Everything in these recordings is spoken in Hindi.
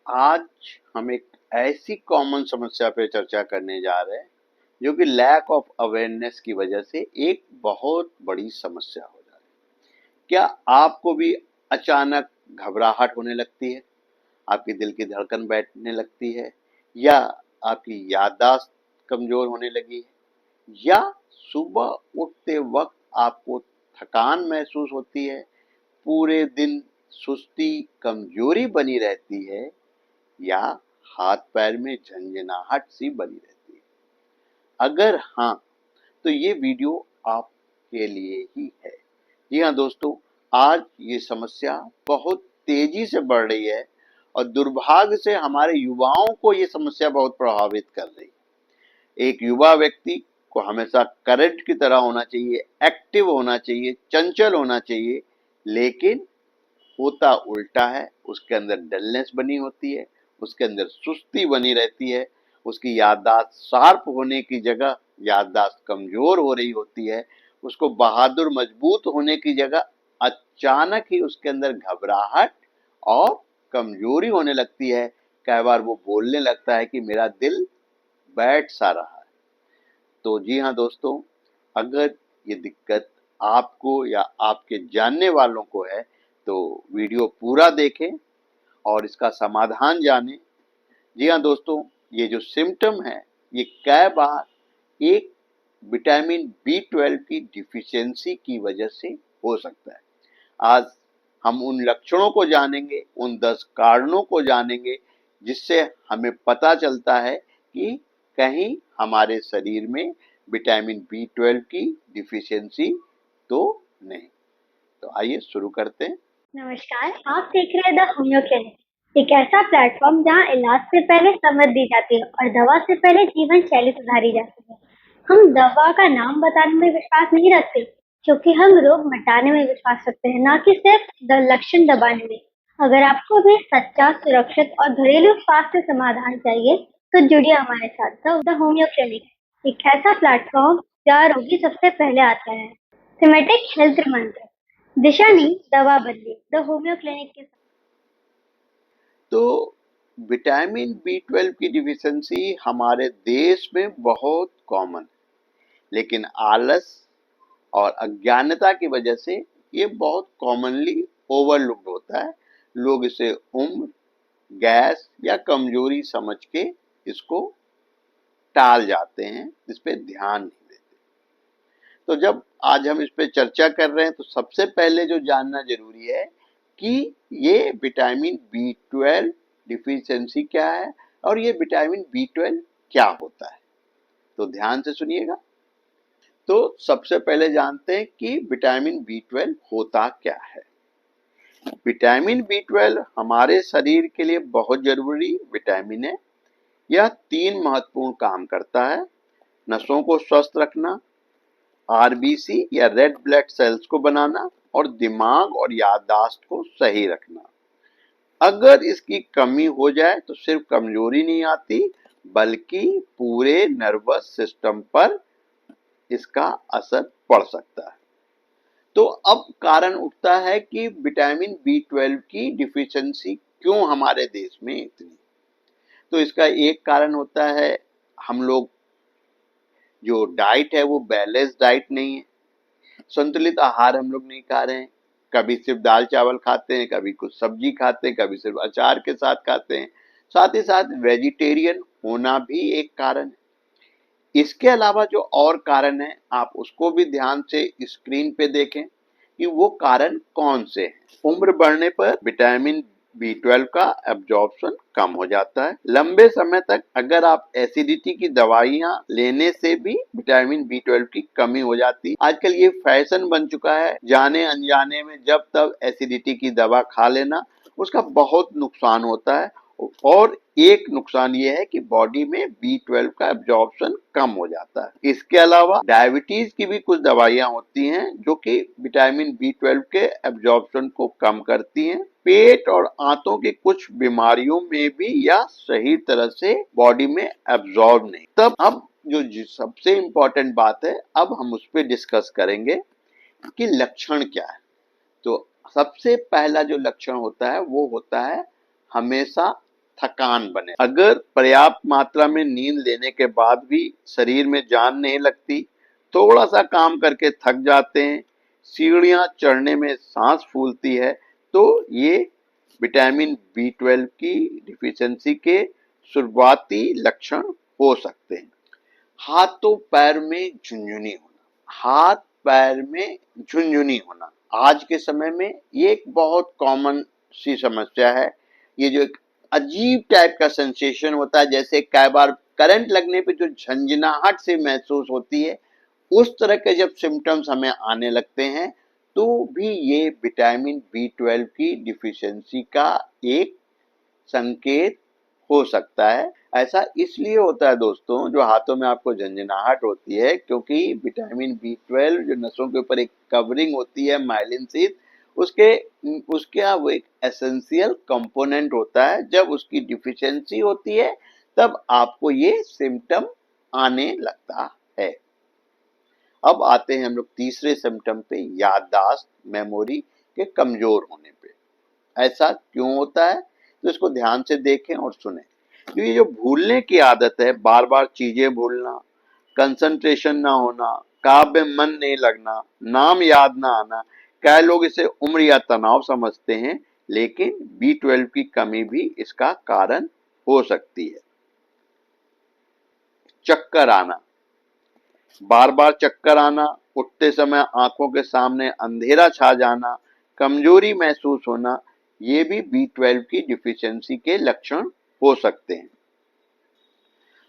आज हम एक ऐसी कॉमन समस्या पे चर्चा करने जा रहे हैं जो कि लैक ऑफ अवेयरनेस की वजह से एक बहुत बड़ी समस्या हो जा रही है। क्या आपको भी अचानक घबराहट होने लगती है, आपके दिल की धड़कन बैठने लगती है, या आपकी याददाश्त कमजोर होने लगी है, या सुबह उठते वक्त आपको थकान महसूस होती है, पूरे दिन सुस्ती कमजोरी बनी रहती है, या हाथ पैर में झंझनाहट सी बनी रहती है? अगर हाँ, तो ये वीडियो आपके लिए ही है। जी हाँ दोस्तों, आज ये समस्या बहुत तेजी से बढ़ रही है और दुर्भाग्य से हमारे युवाओं को ये समस्या बहुत प्रभावित कर रही है। एक युवा व्यक्ति को हमेशा करंट की तरह होना चाहिए, एक्टिव होना चाहिए, चंचल होना चाहिए, लेकिन होता उल्टा है। उसके अंदर डलनेस बनी होती है, उसके अंदर सुस्ती बनी रहती है, उसकी याददाश्त शार्प होने की जगह याददाश्त कमजोर हो रही होती है, उसको बहादुर मजबूत होने की जगह अचानक ही उसके अंदर घबराहट और कमजोरी होने लगती है। कई बार वो बोलने लगता है कि मेरा दिल बैठ सा रहा है। तो जी हाँ दोस्तों, अगर ये दिक्कत आपको या आपके जानने वालों को है तो वीडियो पूरा देखें और इसका समाधान जानें। जी हाँ दोस्तों, ये जो सिम्टम है ये कई बार एक विटामिन बी 12 की डिफिशियंसी की वजह से हो सकता है। आज हम उन लक्षणों को जानेंगे, उन 10 कारणों को जानेंगे जिससे हमें पता चलता है कि कहीं हमारे शरीर में विटामिन बी 12 की डिफिशियंसी तो नहीं। तो आइए शुरू करते हैं। नमस्कार, आप देख रहे हैं द होम्यो क्लिनिक, एक ऐसा प्लेटफॉर्म जहां इलाज से पहले समझ दी जाती है और दवा से पहले जीवन शैली सुधारी जाती है। हम दवा का नाम बताने में विश्वास नहीं रखते, क्योंकि हम रोग मिटाने में विश्वास रखते हैं, न कि सिर्फ लक्षण दबाने में। अगर आपको भी सच्चा, सुरक्षित और घरेलू स्वास्थ्य समाधान चाहिए, तो जुड़िए हमारे साथ द होम्यो क्लिनिक, एक ऐसा प्लेटफॉर्म जहाँ रोगी सबसे पहले आता है। सिमेटिक हेल्थ मंत्र, दिशा नहीं, दवा बदली, द होम्यो क्लिनिक के साथ। तो विटामिन बी 12 की डिफिशियंसी हमारे देश में बहुत कॉमन है, लेकिन आलस और अज्ञानता की वजह से ये बहुत कॉमनली ओवरलुक्ड होता है। लोग इसे उम्र, गैस या कमजोरी समझ के इसको टाल जाते हैं, इस पे ध्यान नहीं देते। तो जब आज हम इस पे चर्चा कर रहे हैं तो सबसे पहले जो जानना जरूरी है कि ये विटामिन बी 12 डिफिशियंसी क्या है और ये विटामिन बी 12 क्या होता है। तो ध्यान से सुनिएगा। तो सबसे पहले जानते हैं कि विटामिन बी 12 होता क्या है। विटामिन बी 12 हमारे शरीर के लिए बहुत जरूरी विटामिन है। यह 3 महत्वपूर्ण काम करता है: नसों को स्वस्थ रखना, आरबीसी या रेड ब्लड सेल्स को बनाना और दिमाग और याददाश्त को सही रखना। अगर इसकी कमी हो जाए तो सिर्फ कमजोरी नहीं आती, बल्कि पूरे नर्वस सिस्टम पर इसका असर पड़ सकता है। तो अब कारण उठता है कि विटामिन बी 12 की डिफिशियंसी क्यों हमारे देश में इतनी। तो इसका एक कारण होता है, हम लोग जो डाइट है वो बैलेंस डाइट नहीं है, संतुलित आहार हम लोग नहीं खा रहे हैं। कभी सिर्फ दाल चावल खाते हैं, कभी कुछ सब्जी खाते हैं, कभी सिर्फ अचार के साथ खाते हैं। साथ ही साथ वेजिटेरियन होना भी एक कारण है। इसके अलावा जो और कारण है आप उसको भी ध्यान से स्क्रीन पे देखें कि वो कारण कौन से हैं। उम्र बढ़ने पर विटामिन बी 12 का एब्जॉर्प्शन कम हो जाता है। लंबे समय तक अगर आप एसिडिटी की दवाइयां लेने से भी विटामिन बी 12 की कमी हो जाती है। आजकल ये फैशन बन चुका है, जाने अनजाने में जब तब एसिडिटी की दवा खा लेना, उसका बहुत नुकसान होता है। और एक नुकसान ये है कि बॉडी में बी 12 का एब्जॉर्प्शन कम हो जाता है। इसके अलावा डायबिटीज की भी कुछ दवाइयां होती हैं जो कि विटामिन बी 12 के एब्जॉर्प्शन को कम करती हैं। पेट और आंतों की कुछ बीमारियों में भी यह सही तरह से बॉडी में एब्जॉर्ब नहीं। तब अब जो सबसे इम्पोर्टेंट बात है, अब हम उस पर डिस्कस करेंगे कि लक्षण क्या है। तो सबसे पहला जो लक्षण होता है वो होता है हमेशा थकान बने। अगर पर्याप्त मात्रा में नींद लेने के बाद भी शरीर में जान नहीं लगती, थोड़ा सा काम करके थक जाते हैं, सीढ़ियां चढ़ने में सांस फूलती है, तो ये विटामिन B12 की डिफिशियंसी के शुरुआती लक्षण हो सकते हैं। हाथों पैर में झुनझुनी होना, हाथ पैर में झुनझुनी होना आज के समय में ये एक बहुत कॉमन सी समस्या है। ये जो एक अजीब टाइप का सेंसेशन होता है, जैसे कई बार करंट लगने पे जो झंझनाहट से महसूस होती है, उस तरह के जब सिम्टम्स हमें आने लगते हैं, तो भी ये विटामिन B12 की डिफिशियंसी का एक संकेत हो सकता है। ऐसा इसलिए होता है दोस्तों, जो हाथों में आपको झंझनाहट होती है, क्योंकि विटामिन B12 जो नसों के ऊपर एक कवरिंग होती है माइलिन शीथ, उसके उसका वो एक एसेंशियल कंपोनेंट होता है। जब उसकी डिफिशियंसी होती है, तब आपको ये सिम्टम आने लगता है। अब आते हैं हम लोग तीसरे सिम्टम पे, याददाश्त, मेमोरी के कमजोर होने पे। ऐसा क्यों होता है, तो इसको ध्यान से देखें और सुने। तो ये जो भूलने की आदत है, बार बार चीजें भूलना, कंसंट्रेशन ना होना, काम में मन नहीं लगना, नाम याद ना आना, कई लोग इसे उम्र या तनाव समझते हैं, लेकिन B12 की कमी भी इसका कारण हो सकती है। चक्कर आना, बार बार चक्कर आना, उठते समय आंखों के सामने अंधेरा छा जाना, कमजोरी महसूस होना, ये भी B12 की डिफिशियंसी के लक्षण हो सकते हैं।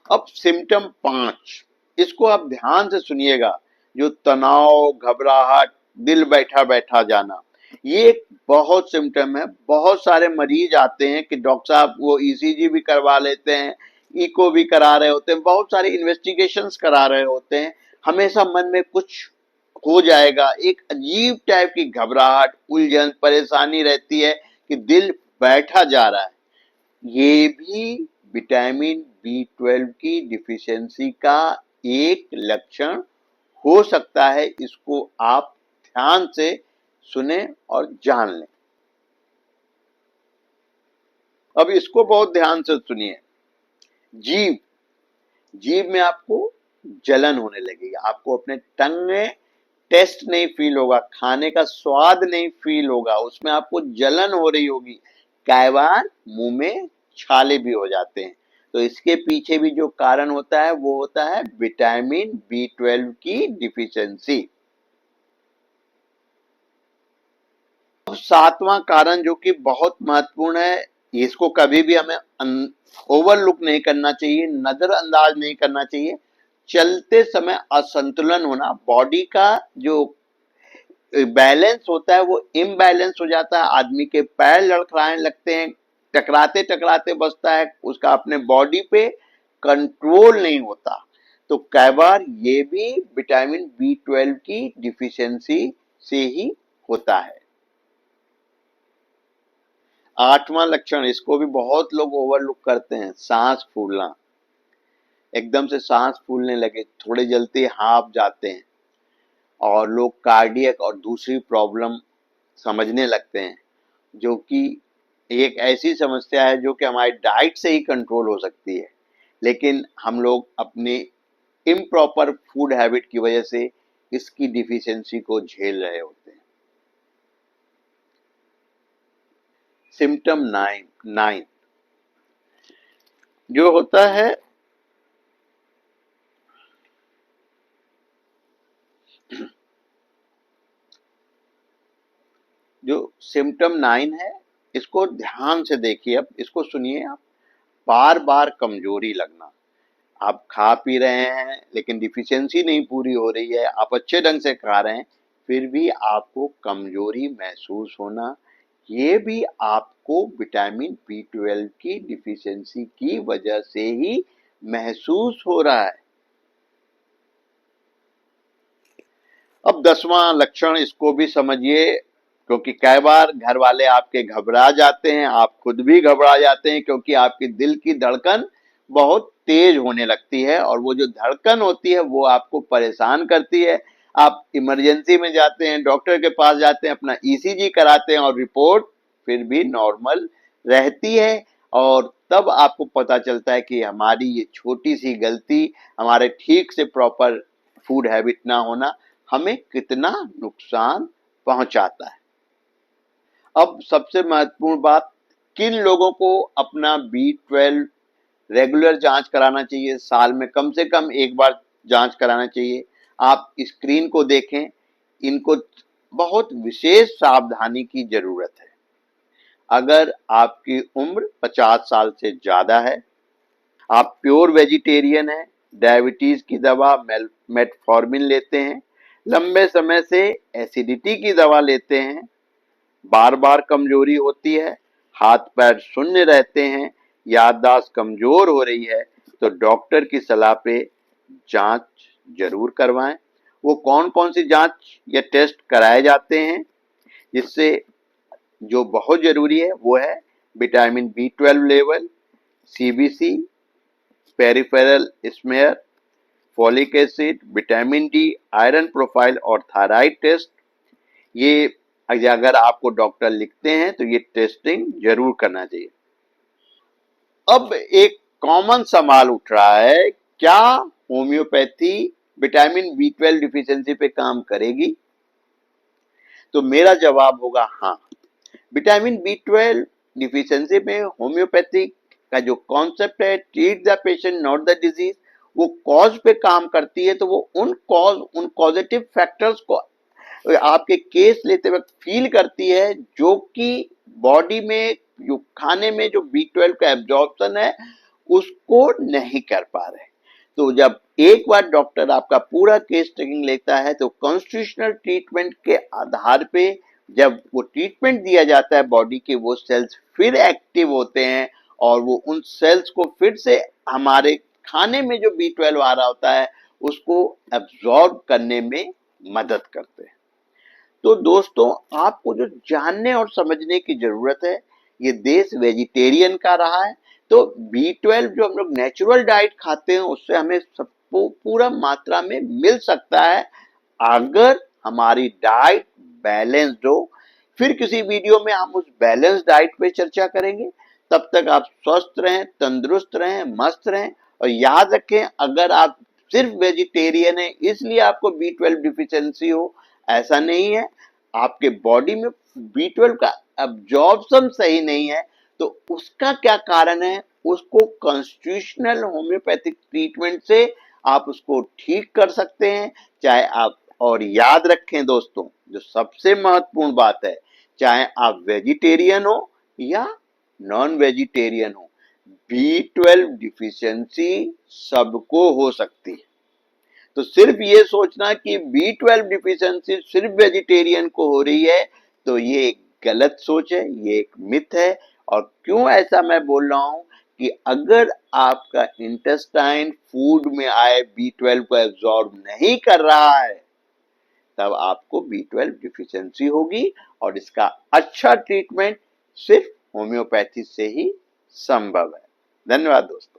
अब सिम्टम 5, इसको आप ध्यान से सुनिएगा। जो तनाव, घबराहट, दिल बैठा बैठा जाना, ये एक बहुत सिम्टम है। बहुत सारे मरीज आते हैं कि डॉक्टर साहब वो ECG भी करवा लेते हैं, इको भी करा रहे होते हैं, बहुत सारे इन्वेस्टिगेशंस करा रहे होते हैं, हमेशा मन में कुछ हो जाएगा, एक अजीब टाइप की घबराहट, उलझन, परेशानी रहती है कि दिल बैठा जा रहा है। ये भी विटामिन B12 की डिफिशियंसी का एक लक्षण हो सकता है। इसको आप ध्यान से सुने और जान लें। अब इसको बहुत ध्यान से सुनिए। जीभ, जीभ में आपको जलन होने लगेगी, आपको अपने टंग में टेस्ट नहीं फील होगा, खाने का स्वाद नहीं फील होगा, उसमें आपको जलन हो रही होगी, कई बार मुंह में छाले भी हो जाते हैं। तो इसके पीछे भी जो कारण होता है, वो होता है विटामिन B12 की डिफिशियंसी। अब सातवां कारण जो कि बहुत महत्वपूर्ण है, इसको कभी भी हमें ओवरलुक नहीं करना चाहिए, नजरअंदाज नहीं करना चाहिए। चलते समय असंतुलन होना, बॉडी का जो बैलेंस होता है वो इम्बैलेंस हो जाता है, आदमी के पैर लड़खड़ाने लगते हैं, टकराते टकराते बचता है, उसका अपने बॉडी पे कंट्रोल नहीं होता। तो कई बार ये भी विटामिन B12 की डिफिशियंसी से ही होता है। आठवां लक्षण, इसको भी बहुत लोग ओवरलुक करते हैं, सांस फूलना। एकदम से सांस फूलने लगे, थोड़े जल्दी हाफ जाते हैं, और लोग कार्डियक और दूसरी प्रॉब्लम समझने लगते हैं, जो कि एक ऐसी समस्या है जो कि हमारी डाइट से ही कंट्रोल हो सकती है, लेकिन हम लोग अपने इम्प्रॉपर फूड हैबिट की वजह से इसकी डिफिशियंसी को झेल रहे होते हैं। सिम्टम 9 जो होता है, जो सिम्टम 9 है, इसको ध्यान से देखिए। अब इसको सुनिए आप। बार बार कमजोरी लगना, आप खा पी रहे हैं लेकिन डिफिशियंसी नहीं पूरी हो रही है, आप अच्छे ढंग से खा रहे हैं फिर भी आपको कमजोरी महसूस होना, ये भी आपको विटामिन B12 की डिफिशियंसी की वजह से ही महसूस हो रहा है। अब 10वां लक्षण, इसको भी समझिए, क्योंकि कई बार घर वाले आपके घबरा जाते हैं, आप खुद भी घबरा जाते हैं, क्योंकि आपके दिल की धड़कन बहुत तेज होने लगती है, और वो जो धड़कन होती है वो आपको परेशान करती है। आप इमरजेंसी में जाते हैं, डॉक्टर के पास जाते हैं, अपना ECG कराते हैं, और रिपोर्ट फिर भी नॉर्मल रहती है। और तब आपको पता चलता है कि हमारी ये छोटी सी गलती, हमारे ठीक से प्रॉपर फूड हैबिट ना होना हमें कितना नुकसान पहुंचाता है। अब सबसे महत्वपूर्ण बात, किन लोगों को अपना B12 रेगुलर जांच कराना चाहिए, साल में कम से कम एक बार जांच कराना चाहिए। आप स्क्रीन को देखें, इनको बहुत विशेष सावधानी की जरूरत है। अगर आपकी उम्र 50 साल से ज्यादा है, आप प्योर वेजिटेरियन हैं, डायबिटीज की दवा मेटफॉर्मिन लेते हैं, लंबे समय से एसिडिटी की दवा लेते हैं, बार बार कमजोरी होती है, हाथ पैर शून्य रहते हैं, याददाश्त कमजोर हो रही है, तो डॉक्टर की सलाह पे जांच जरूर करवाएं। वो कौन कौन सी जांच या टेस्ट कराए जाते हैं, जिससे जो बहुत जरूरी है वो है vitamin B12 level, CBC, peripheral smear, folic acid, vitamin D, iron profile और थायराइड टेस्ट। ये अगर आपको डॉक्टर लिखते हैं तो ये टेस्टिंग जरूर करना चाहिए। अब एक कॉमन सवाल उठ रहा है, क्या होम्योपैथी विटामिन B12 डिफिशियंसी पे काम करेगी? तो मेरा जवाब होगा हाँ। विटामिन B12 डिफिशियंसी में होम्योपैथी का जो कॉन्सेप्ट है, treat the patient not the disease, वो कॉज पे काम करती है। तो वो उन कॉजेटिव फैक्टर्स को आपके केस लेते वक्त फील करती है, जो कि बॉडी में जो खाने में जो B12 का एब्जॉर्प्शन है उसको नहीं कर पा रहे। तो जब एक बार डॉक्टर आपका पूरा केस टेकिंग लेता है तो कॉन्स्टिट्यूशनल ट्रीटमेंट के आधार पे जब वो ट्रीटमेंट दिया जाता है, बॉडी के वो सेल्स फिर एक्टिव होते हैं और वो उन सेल्स को फिर से हमारे खाने में जो B12 आ रहा होता है उसको एब्जॉर्ब करने में मदद करते हैं। तो दोस्तों, आपको जो जानने और समझने की जरूरत है, ये देश वेजिटेरियन का रहा है, तो B12 जो हम लोग नेचुरल डाइट खाते हैं उससे हमें सब पूरा मात्रा में मिल सकता है, अगर हमारी डाइट बैलेंस्ड हो। फिर किसी वीडियो में हम उस बैलेंस डाइट पे चर्चा करेंगे। तब तक आप स्वस्थ रहें, तंदुरुस्त रहें, मस्त रहें, और याद रखें, अगर आप सिर्फ वेजिटेरियन है इसलिए आपको B12 डिफिशियंसी हो, ऐसा नहीं है। आपके बॉडी में B12 का एब्जॉर्प्शन सही नहीं है, तो उसका क्या कारण है, उसको कॉन्स्टिट्यूशनल होम्योपैथिक ट्रीटमेंट से आप उसको ठीक कर सकते हैं। चाहे आप, और याद रखें दोस्तों, जो सबसे महत्वपूर्ण बात है, चाहे आप वेजिटेरियन हो या नॉन वेजिटेरियन हो, B12 डिफिशियंसी सबको हो सकती है। तो सिर्फ ये सोचना कि B12 डिफिशियंसी सिर्फ वेजिटेरियन को हो रही है, तो ये एक गलत सोच है, ये एक मिथ है। और क्यों ऐसा मैं बोल रहा हूं कि अगर आपका इंटेस्टाइन फूड में आए B12 को एब्जॉर्ब नहीं कर रहा है, तब आपको B12 डिफिशियंसी होगी, और इसका अच्छा ट्रीटमेंट सिर्फ होम्योपैथी से ही संभव है। धन्यवाद दोस्तों।